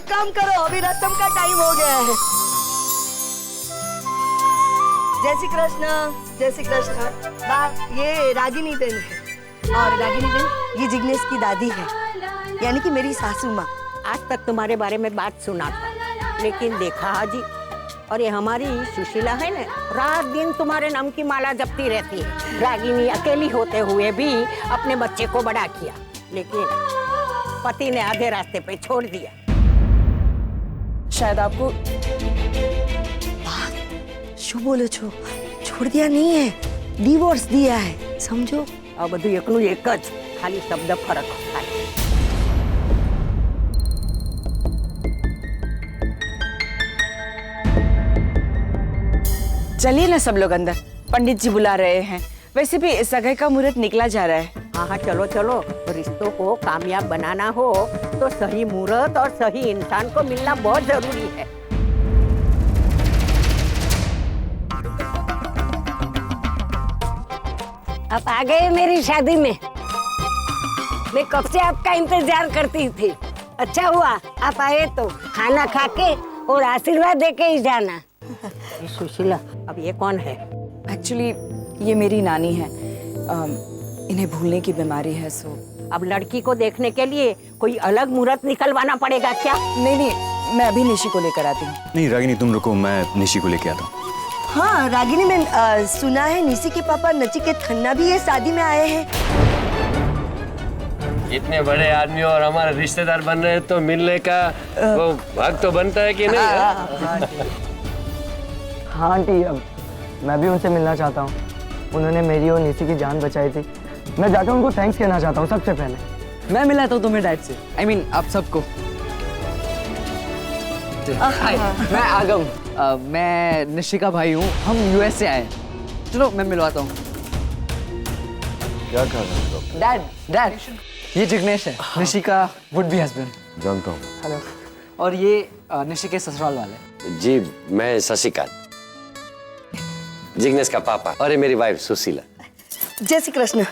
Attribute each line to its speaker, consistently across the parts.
Speaker 1: एक काम करो, अभी रसम का टाइम हो गया है। जय श्री कृष्ण, जय श्री कृष्ण। ये रागिनी बहन है, और रागिनी बहन ये जिग्नेश की दादी है, यानी कि मेरी सासू माँ।
Speaker 2: आज तक तुम्हारे बारे में बात सुना था, लेकिन देखा हाजी, और ये हमारी सुशीला है ना, रात दिन तुम्हारे नाम की माला जपती रहती है। रागिनी अकेली होते हुए भी अपने बच्चे को बड़ा किया, लेकिन पति ने आधे रास्ते पे छोड़ दिया।
Speaker 3: शायद आपको
Speaker 1: शू बोलो छो, छोड़ दिया नहीं है, डिवोर्स दिया है, समझो।
Speaker 2: अब બધું એકનું એક જ, ખાલી શબ્દ ફરક થાય।
Speaker 3: चलिए ना सब लोग अंदर, पंडित जी बुला रहे हैं। वैसे भी सगाई का मुहूर्त निकला जा रहा है।
Speaker 2: हाँ हाँ, चलो चलो। रिश्तों को कामयाब बनाना हो तो सही मुहूर्त और सही इंसान को मिलना बहुत जरूरी है।
Speaker 4: आप आ गए मेरी शादी में। मैं कब से आपका इंतजार करती थी। अच्छा हुआ आप आए तो खाना खा के और आशीर्वाद दे के ही जाना।
Speaker 2: सुशीला, अब ये कौन है?
Speaker 3: एक्चुअली ये मेरी नानी है, इन्हें भूलने की बीमारी है। सो
Speaker 2: अब लड़की को देखने के लिए कोई अलग मुहूर्त निकलवाना पड़ेगा क्या?
Speaker 3: नहीं, मैं अभी निशी को लेकर आती हूँ।
Speaker 5: नहीं रागिनी, तुम रुको, मैं निशी को लेके आता हूँ।
Speaker 1: हाँ रागिनी बहन, सुना है निशी के पापा नचिकेत खन्ना भी ये शादी में आए हैं।
Speaker 6: इतने बड़े आदमी और हमारे रिश्तेदार बन रहे हैं तो मिलने का वो हक तो बनता है कि नहीं?
Speaker 7: हाँ आंटी, अब मैं भी उनसे मिलना चाहता हूँ। उन्होंने मेरी और निशी की जान बचाई थी। मैं जाकर उनको थैंक्स कहना चाहता हूँ सबसे पहले।
Speaker 8: मैं मिलाता हूँ तुम्हें डैड से, I mean, आप सबको। हाय, मैं आगम, मैं निशी का भाई हूँ। हम यूएस से आए। चलो मैं मिलवाता हूँ।
Speaker 5: क्या कर रहे हो?
Speaker 8: डैड, ये जिग्नेश है, निशी का वुड बी हस्बैंड।
Speaker 5: जानता हूँ।
Speaker 8: हेलो। और ये निशी के ससुराल वाले।
Speaker 6: जी, मैं शशिकांत, जिग्नेश का पापा, और ये मेरी वाइफ सुशीला।
Speaker 1: जय श्री कृष्ण।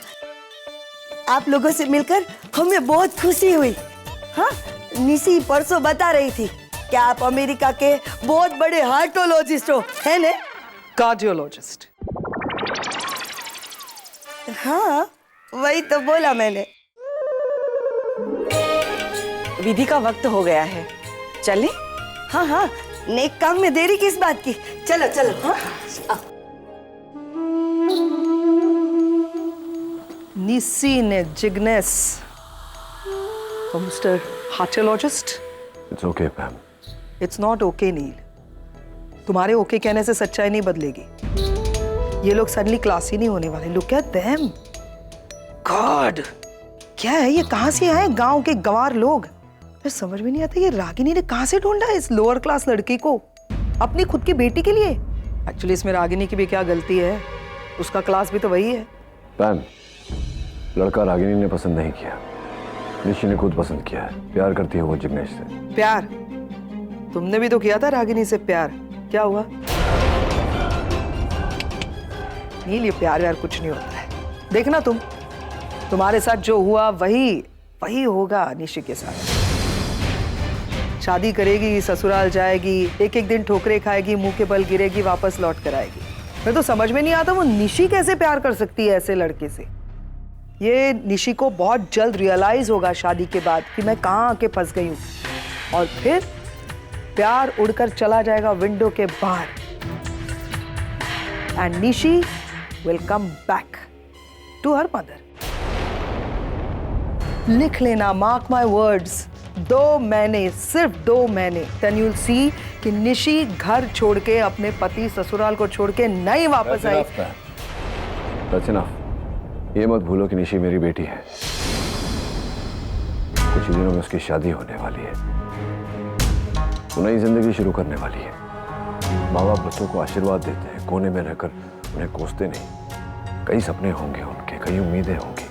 Speaker 1: आप लोगों से मिलकर हमें बहुत खुशी हुई। हाँ, निशी परसों बता रही थी कि आप अमेरिका के बहुत बड़े हार्टोलॉजिस्ट हो, है ना?
Speaker 8: कार्डियोलॉजिस्ट।
Speaker 1: हाँ, वही तो बोला मैंने।
Speaker 3: विधि का वक्त हो गया है, चलें?
Speaker 1: हाँ हाँ, नेक काम में देरी किस बात की? चलो चलो। हाँ?
Speaker 9: निशी ने Jignesh, mister heartologist.
Speaker 5: It's okay ma'am.
Speaker 9: It's not okay Neel. तुम्हारे ओके कहने से सच्चाई नहीं बदलेगी। ये लोग सडनली क्लास ही नहीं होने वाले। Look at them. गॉड, क्या है ये? कहाँ से आए गांव के गंवार लोग? फिर समझ में नहीं आता ये रागिनी ने कहाँ से ढूंढा इस लोअर क्लास लड़की को अपनी खुद की बेटी के लिए। एक्चुअली इसमें रागिनी की भी क्या गलती है? उसका क्लास भी तो वही है।
Speaker 5: मैम, लड़का रागिनी ने पसंद नहीं किया, निशी ने खुद पसंद किया है। प्यार करती है वो जिग्नेश से।
Speaker 9: प्यार? तुमने भी तो किया था रागिनी से प्यार, क्या हुआ? नील, ये प्यार व्यार कुछ नहीं होता है। देखना तुम्हारे साथ जो हुआ वही होगा निशी के साथ। शादी करेगी, ससुराल जाएगी, एक एक दिन ठोकरे खाएगी, मुंह के बल गिरेगी, वापस लौट कर आएगी। मैं तो समझ में नहीं आता वो निशी कैसे प्यार कर सकती है ऐसे लड़के से। ये निशी को बहुत जल्द रियलाइज होगा शादी के बाद कि मैं कहाँ आके फंस गई हूँ, और फिर प्यार उड़कर चला जाएगा विंडो के बाहर। And Nishi will come back to her mother. लिख लेना, मार्क माई वर्ड्स, 2 महीने, सिर्फ 2 महीने, देन यू विल सी कि निशी घर छोड़ के, अपने पति ससुराल को छोड़ के नहीं वापस आई।
Speaker 5: That's enough. ये मत भूलो कि निशी मेरी बेटी है। कुछ ही दिनों में उसकी शादी होने वाली है, वो नई जिंदगी शुरू करने वाली है। माँ बाप बच्चों को आशीर्वाद देते हैं, कोने में रहकर उन्हें कोसते नहीं। कई सपने होंगे उनके, कई उम्मीदें होंगी।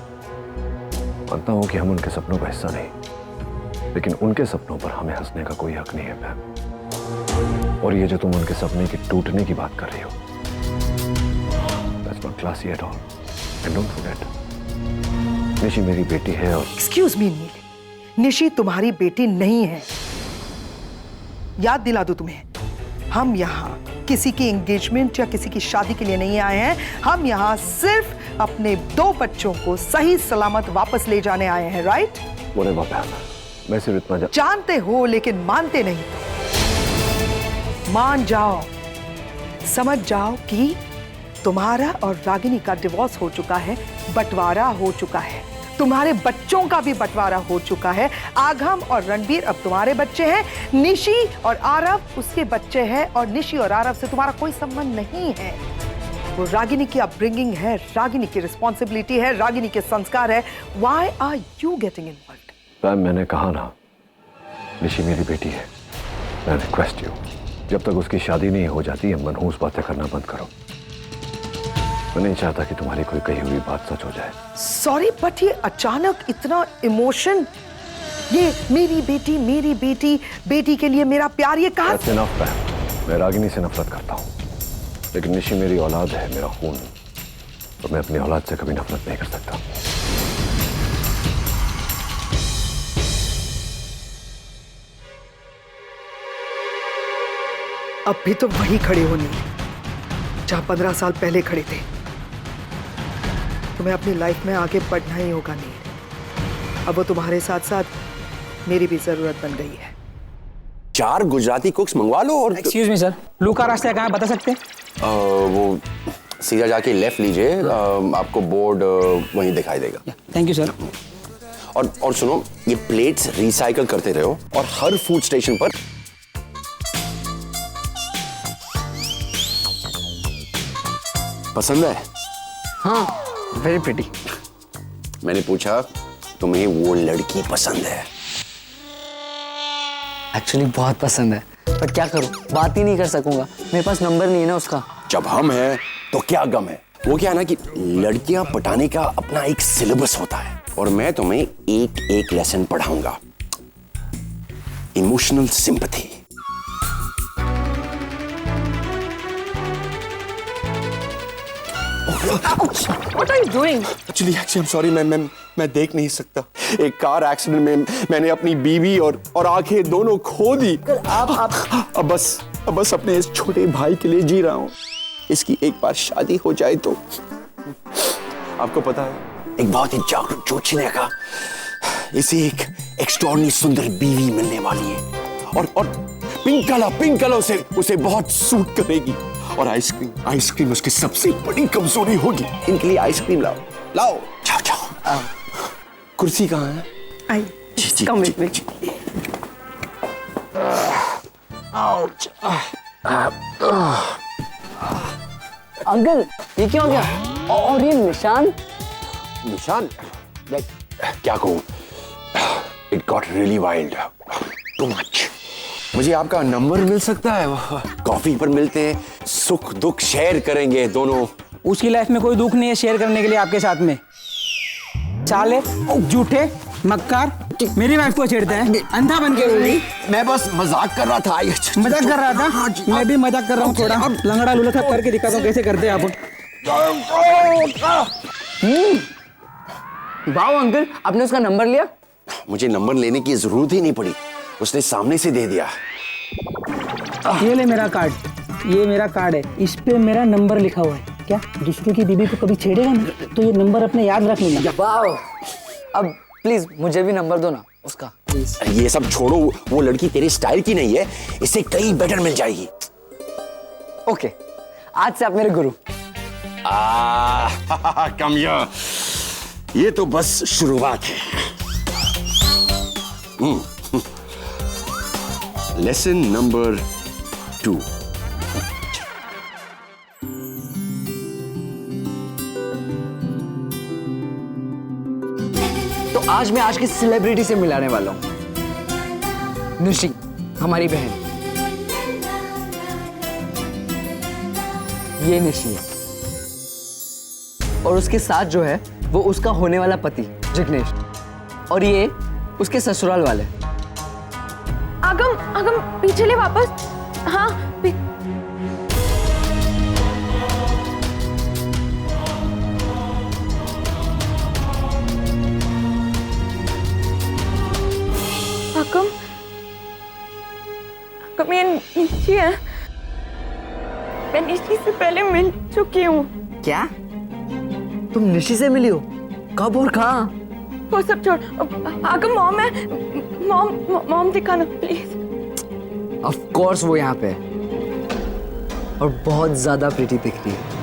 Speaker 5: मानता हूँ कि हम उनके सपनों का हिस्सा नहीं, लेकिन उनके सपनों पर हमें हंसने का कोई हक नहीं है मैम। और ये जो तुम उनके सपने के टूटने की बात कर रही हो, that's not classy at all. And don't forget, Nishi मेरी बेटी है। और
Speaker 9: एक्सक्यूज मी नील, निशी तुम्हारी बेटी नहीं है। याद दिला दूं तुम्हें, हम यहाँ किसी की एंगेजमेंट या किसी की शादी के लिए नहीं आए हैं। हम यहाँ सिर्फ अपने 2 बच्चों को सही सलामत वापस ले जाने आए हैं, राइट?
Speaker 5: बोले बाबा, मैं सिर्फ इतना
Speaker 9: जानते हो लेकिन मानते नहीं। मान जाओ, समझ जाओ कि तुम्हारा और रागिनी का डिवोर्स हो चुका है, बंटवारा हो चुका है, तुम्हारे बच्चों का भी बंटवारा हो चुका है। आगम और रणबीर अब तुम्हारे बच्चे हैं, निशी और आरव उसके बच्चे हैं, और निशी और आरव से तुम्हारा कोई संबंध नहीं है। वो रागिनी की अपब्रिंगिंग है, रागिनी की रिस्पॉन्सिबिलिटी है, रागिनी के संस्कार है। Why are you getting involved?
Speaker 5: Ma'am, मैंने कहा ना, निशी मेरी बेटी है। मैं रिक्वेस्ट यू, जब तक उसकी शादी नहीं हो जाती, ये मनहूस बातें करना बंद करो। मैं नहीं चाहता कि तुम्हारी कोई कही हुई बात सच हो जाए।
Speaker 9: सॉरी, बट ये अचानक इतना इमोशन, ये मेरी बेटी, बेटी के लिए मेरा प्यार, ये कहा?
Speaker 5: That's enough, ma'am. मैं रागिनी से नफरत करता हूँ, लेकिन निशी मेरी औलाद है, मेरा खून, और मैं अपनी औलाद से कभी नफरत नहीं कर सकता।
Speaker 9: अब भी तो वही खड़े होने जहां 15 साल पहले खड़े थे। तुम्हें अपनी लाइफ में आगे बढ़ना ही होगा नील। अब वो तुम्हारे साथ साथ मेरी भी जरूरत बन गई है।
Speaker 10: 4 गुजराती कुक्स मंगवा लो। और
Speaker 7: एक्सक्यूज मी सर, लू का रास्ता कहाँ है बता सकते हैं?
Speaker 10: वो सीधा जाके लेफ्ट लीजिए, आपको बोर्ड वहीं दिखाई देगा।
Speaker 7: Thank you sir.
Speaker 10: और सुनो, ये प्लेट्स रिसाइकल करते रहो, और हर फूड स्टेशन पर पसंद है?
Speaker 8: हाँ, वेरी प्रिटी।
Speaker 10: मैंने पूछा तुम्हें वो लड़की पसंद है?
Speaker 8: एक्चुअली बहुत पसंद है, पर क्या करूं, बात ही नहीं कर सकूंगा, मेरे पास नंबर नहीं है ना उसका।
Speaker 10: जब हम हैं तो क्या गम है। वो क्या है ना कि लड़कियां पटाने का अपना एक सिलेबस होता है, और मैं तुम्हें एक एक लेसन पढ़ाऊंगा। Emotional sympathy.
Speaker 8: What are you doing?
Speaker 10: Actually, I'm sorry, मैं देख नहीं सकता। एक कार एक्सीडेंट में मैंने अपनी बीवी और आंखें दोनों खो दी। अब बस अपने इस छोटे भाई के लिए जी रहा हूँ। इसकी एक बार शादी हो जाए तो आपको पता है, एक बहुत ही जागरूक जोचिने का इसे एक एक्स्ट्राऑर्डिनरी सुंदर बीवी मिलने वाली है, और पिंक कलर से उसे बहुत सूट करेगी। और आइसक्रीम उसकी सबसे बड़ी कमजोरी होगी। इनके लिए आइसक्रीम लाओ। जाओ। कुर्सी कहाँ है?
Speaker 9: आई,
Speaker 10: जी।
Speaker 9: come with me.
Speaker 8: अंकल, ये क्या हो गया? और ये निशान?
Speaker 10: मैं क्या कहूँ, it got really wild, too much. मुझे आपका नंबर मिल सकता है? कॉफी पर मिलते हैं, सुख दुख शेयर करेंगे दोनों।
Speaker 7: उसकी लाइफ में कोई दुख नहीं है शेयर करने के लिए आपके साथ में। साले झूठे मक्कार मेरी वाइफ को छेड़ते हैं, अंधा बन के।
Speaker 10: मैं बस मजाक कर रहा था।
Speaker 7: मजाक कर रहा था? मैं भी मजाक कर रहा हूँ थोड़ा। लंगड़ा लुलखा करके दिखाता हूँ कैसे करते हैं आप।
Speaker 8: वाह अंकल, आपने उसका नंबर लिया?
Speaker 10: मुझे नंबर लेने की जरूरत ही नहीं पड़ी, उसने सामने से दे दिया।
Speaker 7: ये ले मेरा कार्ड, ये मेरा कार्ड है, इस पे मेरा नंबर लिखा हुआ है। क्या दूसरों की बीबी को कभी छेड़ेगा ना तो ये नंबर अपने याद रख लेना।
Speaker 8: वाह, अब प्लीज मुझे भी नंबर दो ना उसका, प्लीज।
Speaker 10: ये सब छोड़ो, वो लड़की तेरे स्टाइल की नहीं है, इसे कहीं बेटर मिल जाएगी।
Speaker 8: ओके, आज से आप मेरे गुरु।
Speaker 10: कम ये तो बस शुरुआत है। Lesson number 2।
Speaker 8: तो आज मैं आज की सेलिब्रिटी से मिलाने वाला हूं, निशी, हमारी बहन। ये निशी है, और उसके साथ जो है वो उसका होने वाला पति जिग्नेश, और ये उसके ससुराल वाले।
Speaker 11: आगम पीछे ले वापस। हाँ, मम्मी ये निशी है। मैं निशी से पहले मिल चुकी हूँ।
Speaker 8: क्या? तुम निशी से मिली हो? कब और कहाँ?
Speaker 11: वो सब छोड़, अगर मॉम है, मॉम दिखाना प्लीज।
Speaker 8: ऑफ कोर्स वो यहाँ पे है और बहुत ज्यादा प्रिटी दिख रही है।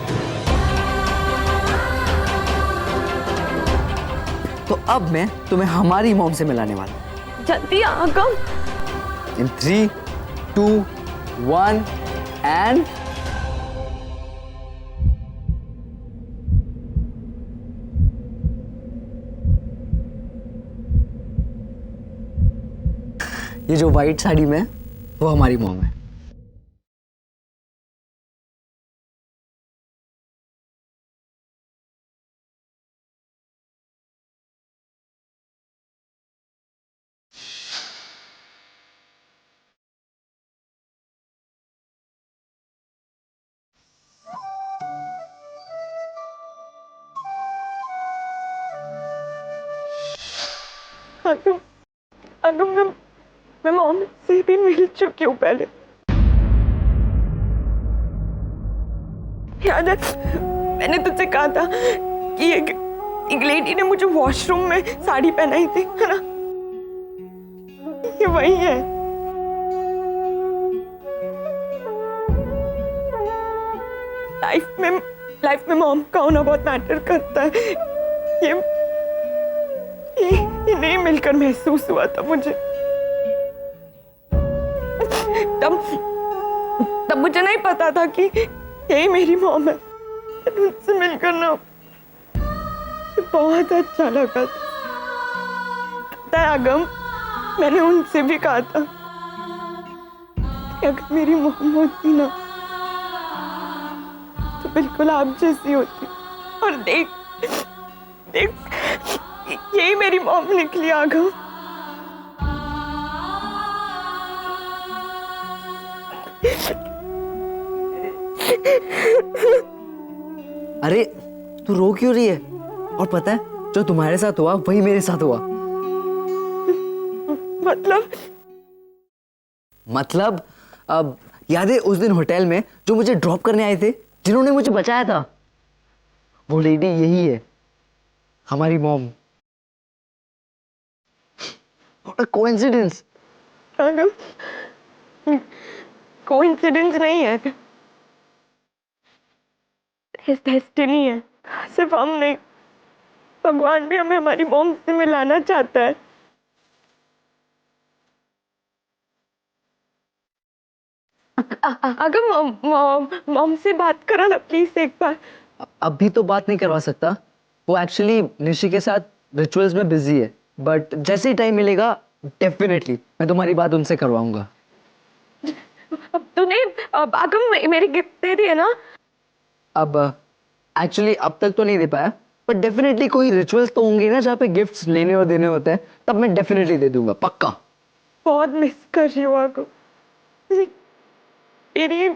Speaker 8: तो अब मैं तुम्हें हमारी मॉम से मिलाने वाला हूँ।
Speaker 11: जल्दी आगम।
Speaker 8: In 3, 2, 1 and ये जो व्हाइट साड़ी में है, वो हमारी मॉम है।
Speaker 11: अगर मैं मॉम से भी मिल चुकी हूँ पहले। याद है मैंने तुझसे कहा था कि एक लेडी ने मुझे वॉशरूम में साड़ी पहनाई थी, है ना? ये वही है। लाइफ में मॉम का होना बहुत मैटर करता है। ये नहीं मिलकर महसूस हुआ था मुझे। तब मुझे नहीं पता था कि यही मेरी मॉम है। उनसे मिलकर ना बहुत अच्छा लगा था। आगम, मैंने उनसे भी कहा था कि अगर मेरी मॉम होती ना तो बिल्कुल आप जैसी होती। और देख यही मेरी मॉम निकली आगम।
Speaker 8: अरे तू रो क्यों रही है? और पता है जो तुम्हारे साथ हुआ वही मेरे साथ हुआ। मतलब अब याद है उस दिन होटल में जो मुझे ड्रॉप करने आए थे, जिन्होंने मुझे बचाया था, वो लेडी यही है, हमारी mom. What a coincidence!
Speaker 11: Coincidence नहीं है, डेस्टिनी है। सिर्फ हम नहीं, भगवान भी हमें हमारी मॉम से मिलाना चाहता है। अगर मॉम से बात करा ना प्लीज एक बार।
Speaker 8: अभी तो बात नहीं करवा सकता, वो एक्चुअली निशी के साथ रिचुअल्स में बिजी है, बट जैसे ही टाइम मिलेगा डेफिनेटली मैं तुम्हारी बात उनसे करवाऊंगा।
Speaker 11: अब तूने अगर मेरी गिफ्ट दे दी है ना?
Speaker 8: अब एक्चुअली अब तक तो नहीं दे पाया, बट डेफिनेटली कोई रिचुअल्स तो होंगे ना जहाँ पे गिफ्ट्स लेने और देने होते हैं, तब मैं डेफिनेटली दे दूंगा, पक्का।
Speaker 11: बहुत मिस कर रही हूँ आगो। मेरी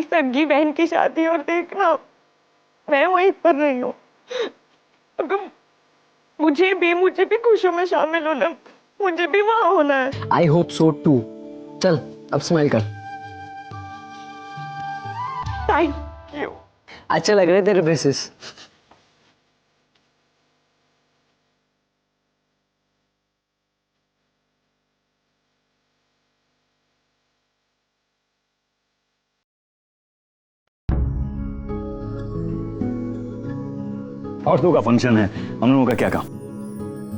Speaker 11: सगी बहन की शादी और देखना मैं वहीं पर रही हूँ। अगर मुझे भी खुशियों में शामिल होना, मुझे भी वहां होना है।
Speaker 8: I hope so too. चल अब स्माइल कर।
Speaker 11: Thank you.
Speaker 8: अच्छा लग रहा है तेरे ब्रेसेस।
Speaker 12: औरतों का फंक्शन है, हम लोगों का क्या काम।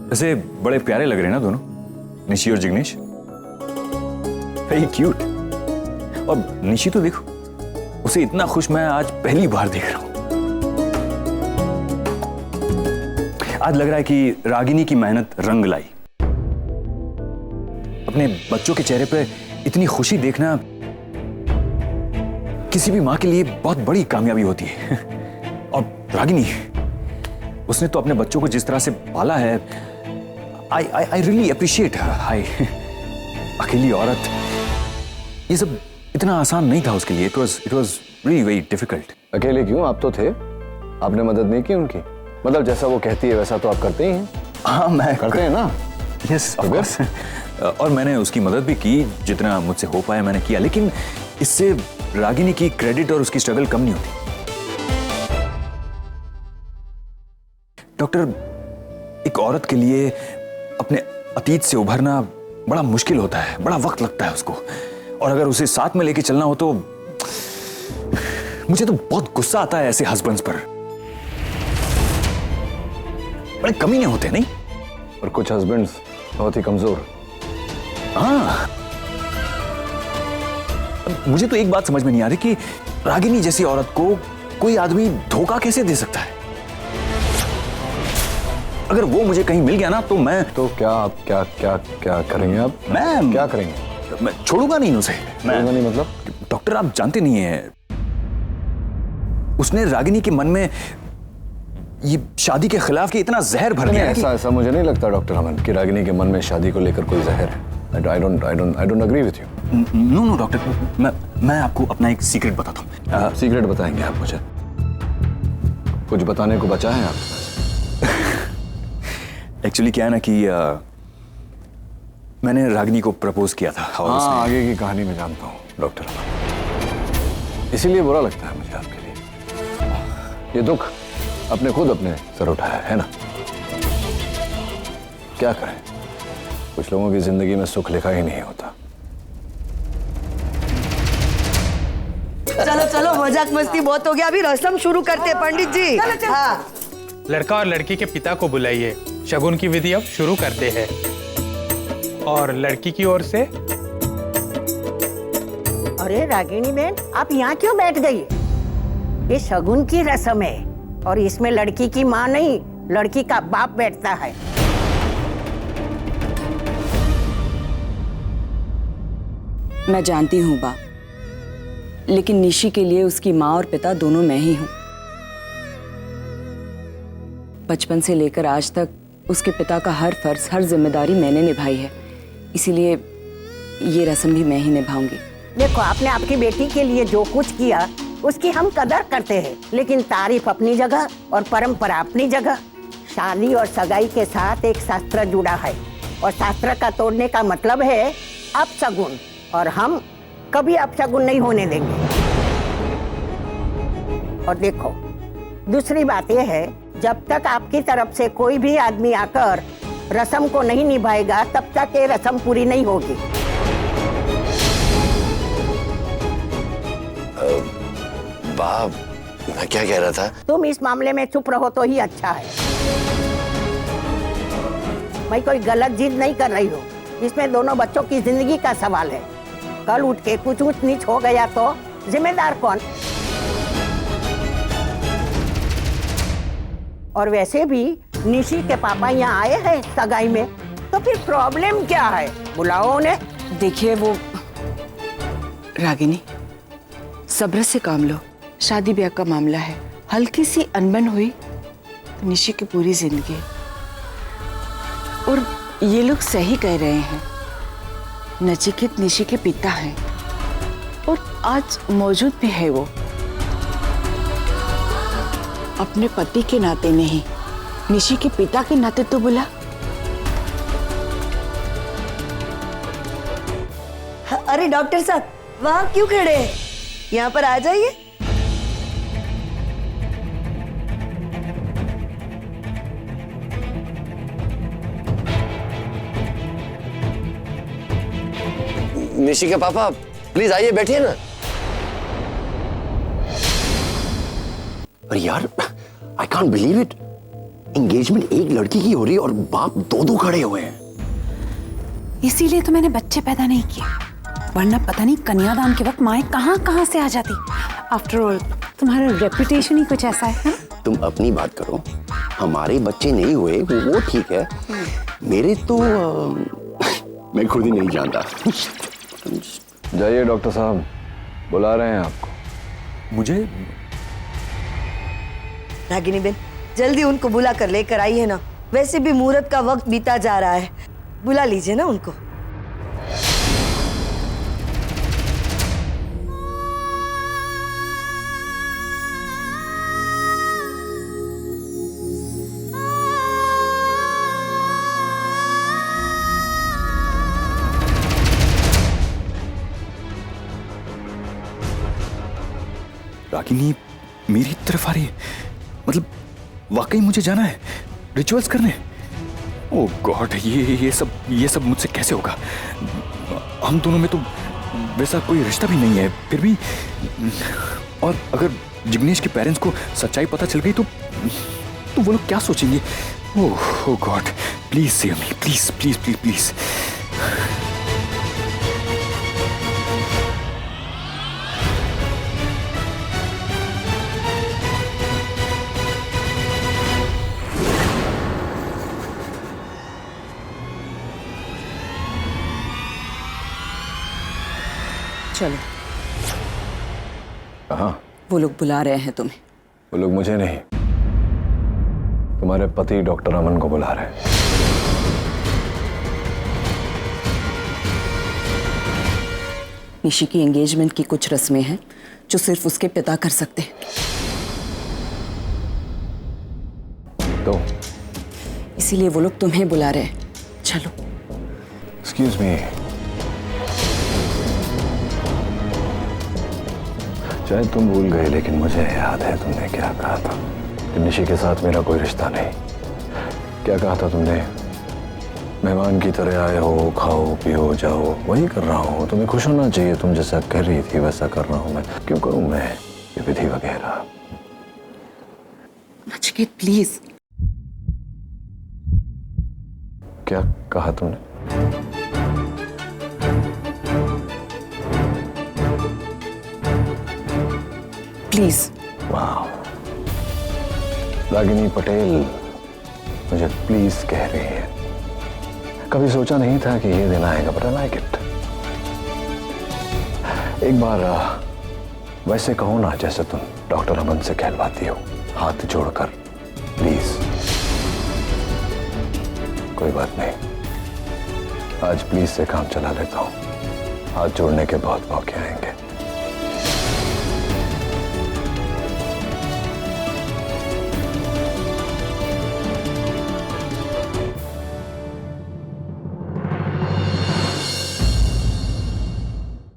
Speaker 12: वैसे बड़े प्यारे लग रहे हैं ना दोनों, निशी और जिग्नेश। Very cute. और निशी तो देखो, उसे इतना खुश मैं आज पहली बार देख रहा हूं। आज लग रहा है कि रागिनी की मेहनत रंग लाई। अपने बच्चों के चेहरे पे इतनी खुशी देखना किसी भी मां के लिए बहुत बड़ी कामयाबी होती है। और रागिनी, उसने तो अपने बच्चों को जिस तरह से पाला है, आई रियली अप्रिशिएट हर। अकेली औरत, ये सब इतना आसान नहीं था उसके लिए। It was really very difficult.
Speaker 5: अकेले क्यों, आप तो थे, आपने मदद नहीं की उनकी? मतलब जैसा वो कहती है वैसा तो आप करते ही हैं।
Speaker 12: हाँ मैं
Speaker 5: करते हैं ना?
Speaker 12: Yes of course. और मैंने उसकी मदद भी की, जितना मुझसे हो पाया मैंने किया, लेकिन इससे रागिनी की क्रेडिट और उसकी स्ट्रगल कम नहीं होती। डॉक्टर, एक औरत के लिए अपने अतीत से उभरना बड़ा मुश्किल होता है, बड़ा वक्त लगता है उसको, और अगर उसे साथ में लेके चलना हो तो मुझे तो बहुत गुस्सा आता है ऐसे हस्बैंड्स पर। बड़े कमीने होते हैं, नहीं?
Speaker 5: और कुछ हस्बैंड्स बहुत ही कमजोर।
Speaker 12: हाँ, मुझे तो एक बात समझ में नहीं आ रही कि रागिनी जैसी औरत को कोई आदमी धोखा कैसे दे सकता है। अगर वो मुझे कहीं मिल गया ना तो मैं
Speaker 5: तो क्या आप क्या क्या क्या करेंगे? आप
Speaker 12: मैं
Speaker 5: क्या करेंगे?
Speaker 12: मैं छोड़ूंगा नहीं उसे।
Speaker 5: छोड़ूंगा नहीं मतलब?
Speaker 12: डॉक्टर, आप जानते नहीं है, उसने रागिनी के मन में ये शादी के खिलाफ के इतना जहर भर दिया है।
Speaker 5: ऐसा मुझे नहीं लगता डॉक्टर अमन कि रागिनी के मन में शादी को लेकर कोई जहर है। I don't agree with you.
Speaker 12: No doctor, मैं आपको अपना एक सीक्रेट बताता हूँ।
Speaker 5: सीक्रेट बताएंगे आप मुझे? कुछ बताने को बचा है आपके पास?
Speaker 12: एक्चुअली क्या है ना कि मैंने रागिनी को प्रपोज किया था और
Speaker 5: हाँ, आगे की कहानी में जानता हूँ डॉक्टर अमन, इसीलिए बुरा लगता है मुझे आपके लिए। ये दुख अपने खुद अपने सर उठाया है ना। क्या करें, कुछ लोगों की जिंदगी में सुख लिखा ही नहीं होता।
Speaker 1: चलो चलो, मजाक मस्ती बहुत हो गया, अभी रस्म शुरू करते हैं पंडित जी। हाँ,
Speaker 13: लड़का और लड़की के पिता को बुलाइए, शगुन की विधि अब शुरू करते हैं। और लड़की की ओर से।
Speaker 2: अरे रागिनी बहन, आप यहाँ क्यों बैठ गई? ये शगुन की रस्म है और इसमें लड़की की माँ नहीं, लड़की का बाप बैठता है।
Speaker 3: मैं जानती हूँ बाप, लेकिन निशी के लिए उसकी माँ और पिता दोनों मैं ही हूँ। बचपन से लेकर आज तक उसके पिता का हर फर्ज, हर जिम्मेदारी मैंने निभाई है, इसीलिए ये रस्म भी मैं ही निभाऊंगी।
Speaker 2: देखो, आपने आपकी बेटी के लिए जो कुछ किया उसकी हम कदर करते हैं, लेकिन तारीफ अपनी जगह और परंपरा अपनी जगह। शादी और सगाई के साथ एक शास्त्र जुड़ा है और शास्त्र का तोड़ने का मतलब है अपशगुन, और हम कभी अपशगुन नहीं होने देंगे। और देखो, दूसरी बात यह है, जब तक आपकी तरफ से कोई भी आदमी आकर रस्म को नहीं निभाएगा तब तक ये रस्म पूरी नहीं होगी।
Speaker 6: बाप, मैं क्या कह रहा था?
Speaker 2: तुम इस मामले में चुप रहो तो ही अच्छा है। मैं कोई गलत जिद नहीं कर रही हूँ, इसमें दोनों बच्चों की जिंदगी का सवाल है। कल उठ के कुछ ऊंच नीच हो गया तो जिम्मेदार कौन? और वैसे भी निशी के पापा यहाँ आए हैं सगाई में, तो फिर प्रॉब्लम क्या है? बुलाओ उन्हें।
Speaker 3: देखिए, वो रागिनी, सब्र से काम लो। शादी ब्याह का मामला है, हल्की सी अनबन हुई तो निशी की पूरी जिंदगी। और ये लोग सही कह रहे हैं, नचिकेत निशी के पिता हैं और आज मौजूद भी है। वो अपने पति के नाते नहीं, निशी के पिता के नाते तो बुला।
Speaker 1: अरे डॉक्टर साहब, वहाँ क्यों खड़े हैं? यहाँ पर आ जाइए।
Speaker 6: निशी के पापा, प्लीज आइए, बैठिए ना।
Speaker 10: अरे यार, I can't believe it. Engagement एक लड़की की हो रही है और बाप दो खड़े हुए हैं।
Speaker 14: इसीलिए तो मैंने बच्चे पैदा नहीं किए, वरना पता नहीं कन्यादान के वक्त माएँ कहाँ से आ जाती। आफ्टर ऑल तुम्हारा रेपुटेशन ही कुछ ऐसा है।
Speaker 10: तुम अपनी बात करो, हमारे बच्चे नहीं हुए वो ठीक है, मेरे तो मैं खुद ही नहीं जानता।
Speaker 5: जाइए डॉक्टर साहब, बुला रहे हैं आपको।
Speaker 12: मुझे?
Speaker 1: रागिनी बेन, जल्दी उनको बुला कर लेकर आई है ना, वैसे भी मुहूर्त का वक्त बीता जा रहा है, बुला लीजिए ना उनको।
Speaker 12: रागिनी मेरी तरफ आ रही है, मतलब वाकई मुझे जाना है रिचुअल्स करने। ओह गॉड, ये सब मुझसे कैसे होगा? हम दोनों में तो वैसा कोई रिश्ता भी नहीं है फिर भी। और अगर जिग्नेश के पेरेंट्स को सच्चाई पता चल गई तो वो लोग क्या सोचेंगे? Oh God, please save me, please please please please.
Speaker 3: चलो,
Speaker 5: कहाँ?
Speaker 3: वो लोग बुला रहे हैं तुम्हें।
Speaker 5: वो लोग मुझे नहीं, तुम्हारे पति डॉक्टर अमन को बुला रहे हैं।
Speaker 3: निशी की एंगेजमेंट की कुछ रस्में हैं जो सिर्फ उसके पिता कर सकते हैं।
Speaker 5: तो
Speaker 3: इसीलिए वो लोग तुम्हें बुला रहे हैं। चलो।
Speaker 5: एक्सक्यूज मी, शायद तुम भूल गए लेकिन मुझे याद है तुमने क्या कहा था कि निशी के साथ मेरा कोई रिश्ता नहीं। क्या कहा था तुमने? मेहमान की तरह आए हो, खाओ पियो जाओ, वही कर रहा हूँ। तुम्हें खुश होना चाहिए, तुम जैसा कर रही थी वैसा कर रहा हूँ मैं। क्यों करूँ मैं ये विधि वगैरह?
Speaker 3: नचिकेत प्लीज।
Speaker 5: क्या कहा तुमने?
Speaker 3: प्लीज।
Speaker 5: वाह, रागिनी पटेल मुझे प्लीज कह रही है। कभी सोचा नहीं था कि ये दिन आएगा, बट आई लाइक इट। एक बार वैसे कहो ना जैसे तुम डॉक्टर अमन से कहलवाती हो, हाथ जोड़कर प्लीज। कोई बात नहीं, आज प्लीज से काम चला लेता हूं। हाथ जोड़ने के बहुत मौके आएंगे।